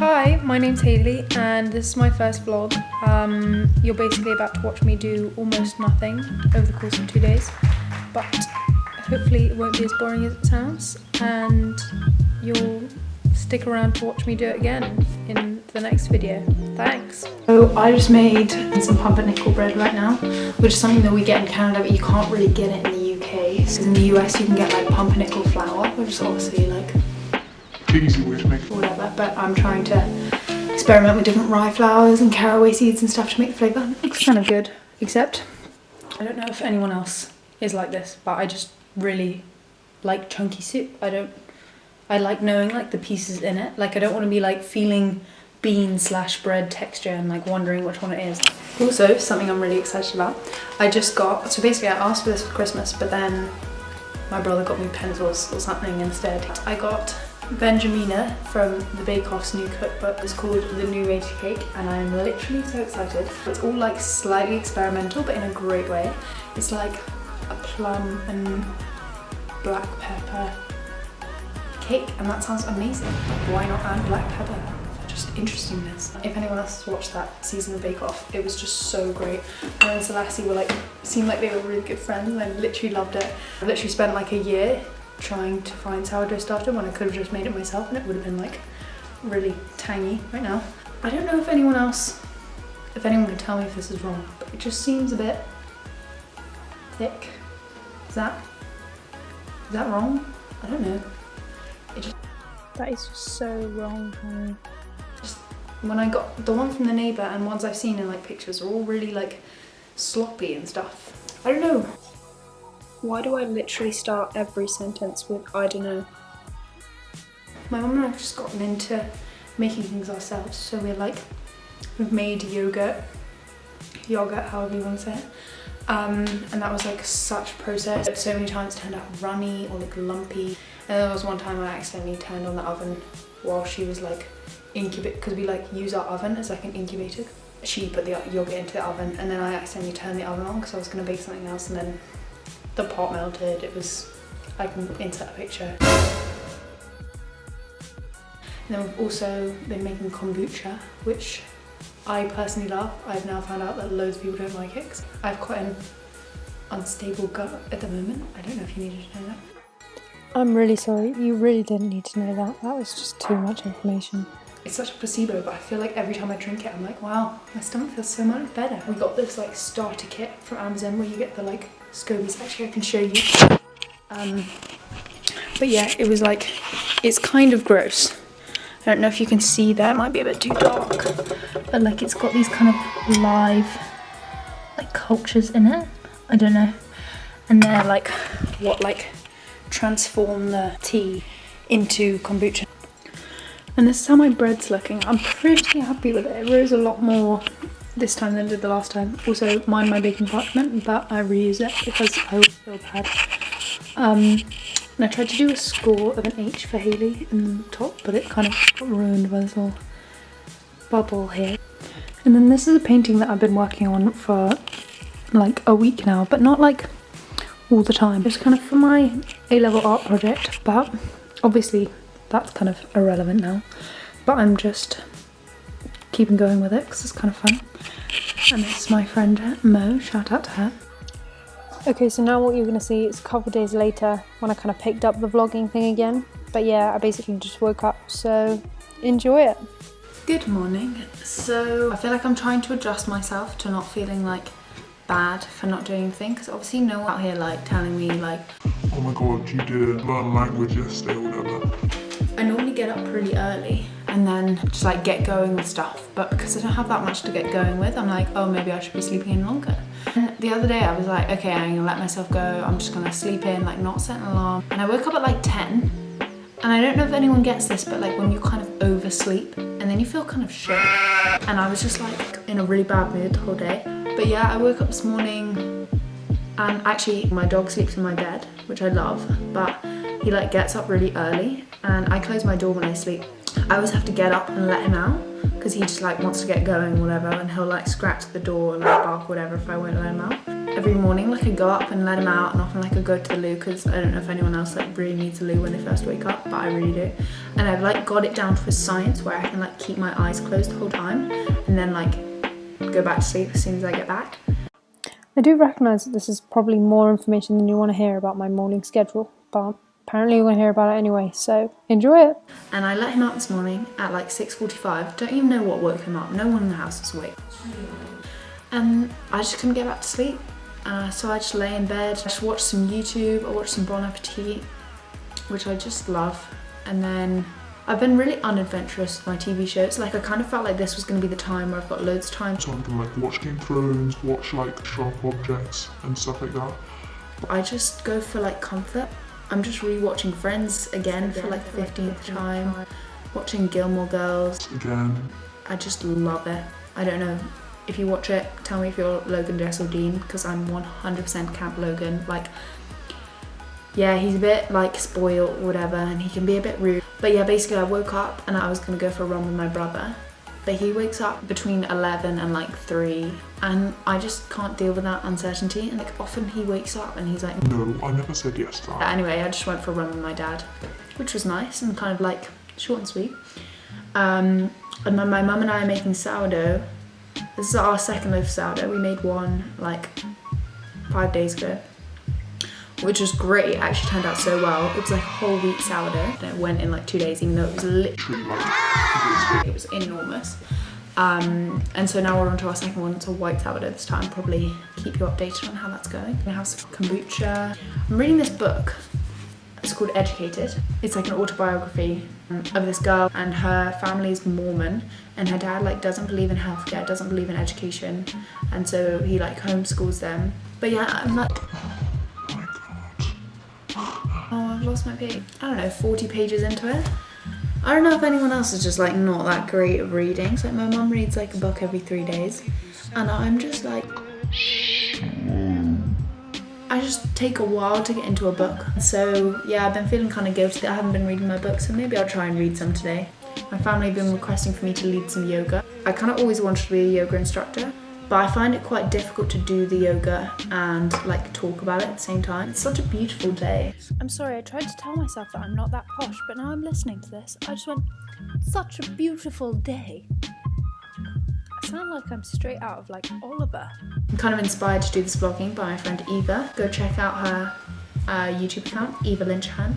Hi, my name's Hailey and this is my first vlog. You're basically about to watch me do almost nothing over the course of 2 days, but hopefully it won't be as boring as it sounds and you'll stick around to watch me do it again in the next video. Thanks. So I just made some pumpernickel bread right now, which is something that we get in Canada but you can't really get it in the UK. Because in the US you can get like pumpernickel flour, which is obviously like easy way to make it. Whatever, but I'm trying to experiment with different rye flours and caraway seeds and stuff to make the flavour. It's kind of good, except I don't know if anyone else is like this, but I just really like chunky soup. I like knowing like the pieces in it. Like I don't want to be like feeling bean/bread texture and like wondering which one it is. Also, something I'm really excited about. So basically I asked for this for Christmas, but then my brother got me pencils or something instead. I got Benjamina from the Bake Off's new cookbook. It's called The New Rage Cake and I'm literally so excited. It's all like slightly experimental but in a great way. It's like a plum and black pepper cake and that sounds amazing. Why not add black pepper? Just interestingness. If anyone else has watched that season of Bake Off, it was just so great. And and Selassie were like, seemed like they were really good friends and I literally loved it. I literally spent like a year trying to find sourdough starter when I could have just made it myself and it would have been like really tangy right now. I don't know if anyone can tell me if this is wrong, but it just seems a bit thick. Is that wrong? I don't know. That is just so wrong, honey. Just when I got the one from the neighbour and ones I've seen in like pictures are all really like sloppy and stuff. I don't know. Why do I literally start every sentence with I don't know? My mum and I have just gotten into making things ourselves. So we've made yogurt, however you want to say it. And that was like such a process. So many times it turned out runny or like lumpy. And there was one time I accidentally turned on the oven while she was like because we like use our oven as like an incubator. She put the yogurt into the oven and then I accidentally turned the oven on because I was going to bake something else and then the pot melted. It was, I can insert a picture. And then we've also been making kombucha, which I personally love. I've now found out that loads of people don't like it because I have quite an unstable gut at the moment. I don't know if you needed to know that. I'm really sorry, you really didn't need to know that. That was just too much information. It's such a placebo, but I feel like every time I drink it, I'm like, wow, my stomach feels so much better. We got this like starter kit from Amazon where you get the like scobies. Actually, I can show you. But yeah, it was like, it's kind of gross. I don't know if you can see that, it might be a bit too dark. But like it's got these kind of live like cultures in it. I don't know. And they're like what like transform the tea into kombucha. And this is how my bread's looking. I'm pretty happy with it. It rose a lot more this time than it did the last time. Also, mind my baking parchment, but I reuse it because I always feel bad. And I tried to do a score of an H for Hailey in the top, but it kind of got ruined by this little bubble here. And then this is a painting that I've been working on for like a week now, but not like all the time. It's kind of for my A-level art project, but obviously that's kind of irrelevant now. But I'm just keeping going with it because it's kind of fun. And this is my friend Mo, shout out to her. Okay, so now what you're going to see is a couple of days later when I kind of picked up the vlogging thing again. But yeah, I basically just woke up, so enjoy it. Good morning. So I feel like I'm trying to adjust myself to not feeling like bad for not doing anything, because obviously no one out here like telling me like, oh my god, you didn't learn language yesterday or whatever. I normally get up pretty early and then just like get going with stuff, but because I don't have that much to get going with, I'm like, oh, maybe I should be sleeping in longer. And the other day I was like, okay, I'm gonna let myself go, I'm just gonna sleep in, like not set an alarm. And I woke up at like 10, and I don't know if anyone gets this, but like when you kind of oversleep and then you feel kind of shit. And I was just like in a really bad mood the whole day. But yeah, I woke up this morning and actually my dog sleeps in my bed, which I love, but he like gets up really early and I close my door when I sleep. I always have to get up and let him out because he just like wants to get going or whatever, and he'll like scratch the door and like bark or whatever if I won't let him out. every morning. Like I go up and let him out, and often like I go to the loo, because I don't know if anyone else like really needs a loo when they first wake up, but I really do. And I've like got it down to a science where I can like keep my eyes closed the whole time and then like go back to sleep as soon as I get back. I do recognise that this is probably more information than you want to hear about my morning schedule, but apparently you're going to hear about it anyway, so enjoy it. And I let him out this morning at like 6:45. Don't even know what woke him up. No one in the house was awake. And I just couldn't get back to sleep. So I just lay in bed, just watched some YouTube, I watched some Bon Appetit, which I just love. And then I've been really unadventurous with my TV shows. Like I kind of felt like this was going to be the time where I've got loads of time. So I'm gonna like watch Game of Thrones, watch like Sharp Objects and stuff like that. I just go for like comfort. I'm just rewatching Friends again for like the 15th time. Watching Gilmore Girls. Again. I just love it. I don't know. If you watch it, tell me if you're Logan, Jess or Dean, because I'm 100% Camp Logan. Like, yeah, he's a bit like spoiled or whatever, and he can be a bit rude. But yeah, basically I woke up and I was gonna go for a run with my brother, but he wakes up between 11 and like 3, and I just can't deal with that uncertainty. And like often he wakes up and he's like, no, I never said yes to that. Anyway, I just went for a run with my dad, which was nice and kind of like short and sweet. And then my mum and I are making sourdough. This is our second loaf of sourdough. We made one like 5 days ago, which was great. It actually turned out so well. It was like a whole wheat sourdough, and it went in like 2 days, even though it was literally like, it was enormous. And so now we're on to our second one. It's a white sourdough this time. Probably keep you updated on how that's going. I have some kombucha. I'm reading this book. It's called Educated. It's like an autobiography of this girl, and her family is Mormon, and her dad like doesn't believe in healthcare, doesn't believe in education, and so he like homeschools them. But yeah, I'm like, oh, I've lost my page. I don't know, 40 pages into it. I don't know if anyone else is just like not that great at reading. So like my mum reads like a book every 3 days, and I'm just like, I just take a while to get into a book. So yeah, I've been feeling kind of guilty that I haven't been reading my book, so maybe I'll try and read some today. My family have been requesting for me to lead some yoga. I kind of always wanted to be a yoga instructor, but I find it quite difficult to do the yoga and like talk about it at the same time. It's such a beautiful day. I'm sorry, I tried to tell myself that I'm not that posh, but now I'm listening to this, I just went, such a beautiful day. I sound like I'm straight out of like Oliver. I'm kind of inspired to do this vlogging by my friend Eva. Go check out her YouTube account, Eva Lynchhan.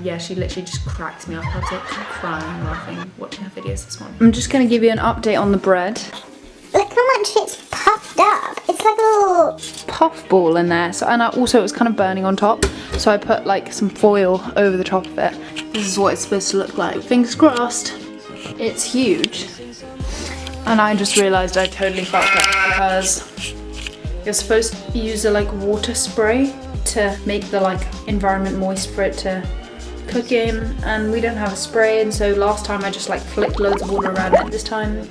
Yeah, she literally just cracks me up. I was like crying, laughing, watching her videos this morning. I'm just gonna give you an update on the bread. Look how much it's puffed up. It's like a little Puff ball in there. So, and also it was kind of burning on top, so I put like some foil over the top of it. This is what it's supposed to look like. Fingers crossed. It's huge. And I just realised I totally fucked up, because you're supposed to use a like water spray to make the like environment moist for it to cook in, and we don't have a spray, and so last time I just like flicked loads of water around it. This time,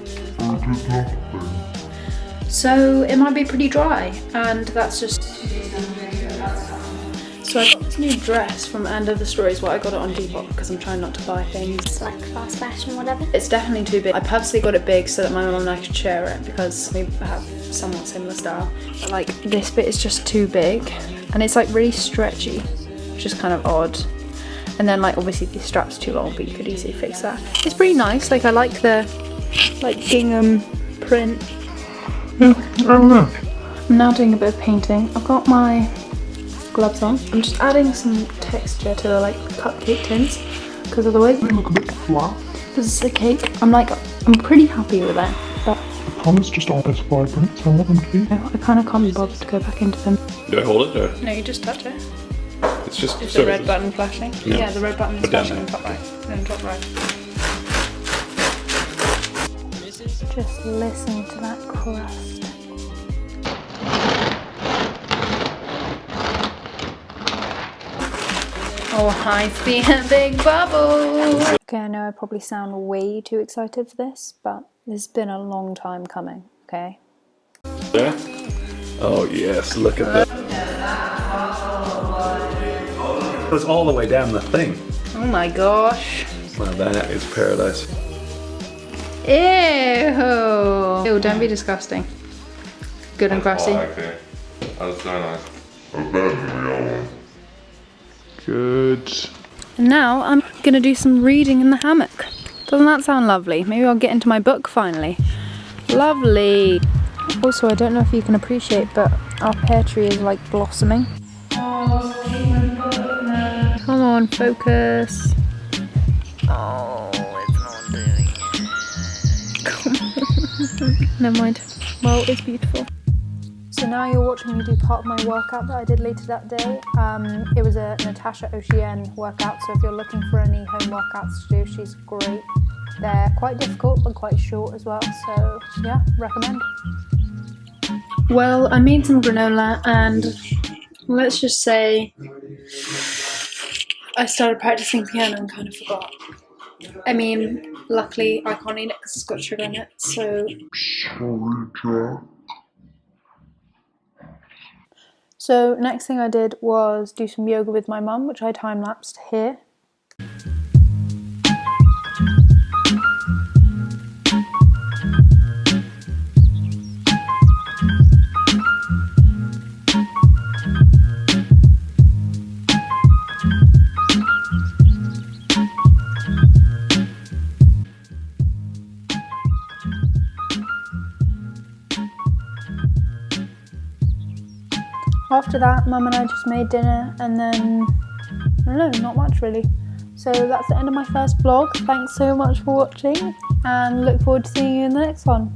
so it might be pretty dry, and that's just. So I got this new dress from End of the Stories. Well, I got it on Depop because I'm trying not to buy things. it's like fast fashion, whatever. It's definitely too big. I purposely got it big so that my mum and I could share it, because we have somewhat similar style. But like this bit is just too big, and it's like really stretchy, which is kind of odd. And then like obviously the strap's too long, but you could easily fix that. It's pretty nice. Like I like the like gingham print. Yeah, I don't know. I'm now doing a bit of painting. I've got my gloves on. I'm just adding some texture to the like cupcake tins, because otherwise They look a bit flat. this is a cake. I'm pretty happy with it, but The colours just aren't as vibrant as I want them to be. I kind of can't be bothered to go back into them. Do I hold it or? No, you just touch it. It's just Is the red button flashing? No. Yeah, the red button is Put down flashing on top right. Then top right. Just listen to that crust. Oh, I see a big bubble. Okay, I know I probably sound way too excited for this, but this has been a long time coming, okay? there. Oh yes, look at that. It goes all the way down the thing. Oh my gosh. Now that is paradise. Ew. Ew, don't be disgusting. Good and crusty. That's so nice. I bet Good. And now I'm gonna do some reading in the hammock. Doesn't that sound lovely? Maybe I'll get into my book finally. Lovely. Also, I don't know if you can appreciate, but our pear tree is like blossoming. Come on, focus. Oh, it's not doing it. Never mind. Well, it's beautiful. So now you're watching me do part of my workout that I did later that day. It was a Natasha Ocean workout, so if you're looking for any home workouts to do, she's great. They're quite difficult but quite short as well, so yeah, recommend. Well, I made some granola and let's just say I started practicing piano and kind of forgot. I mean, luckily I can't eat it because it's got sugar in it, so... So next thing I did was do some yoga with my mum, which I time-lapsed here. After that, Mum and I just made dinner and then, I don't know, not much really. So that's the end of my first vlog. Thanks so much for watching and look forward to seeing you in the next one.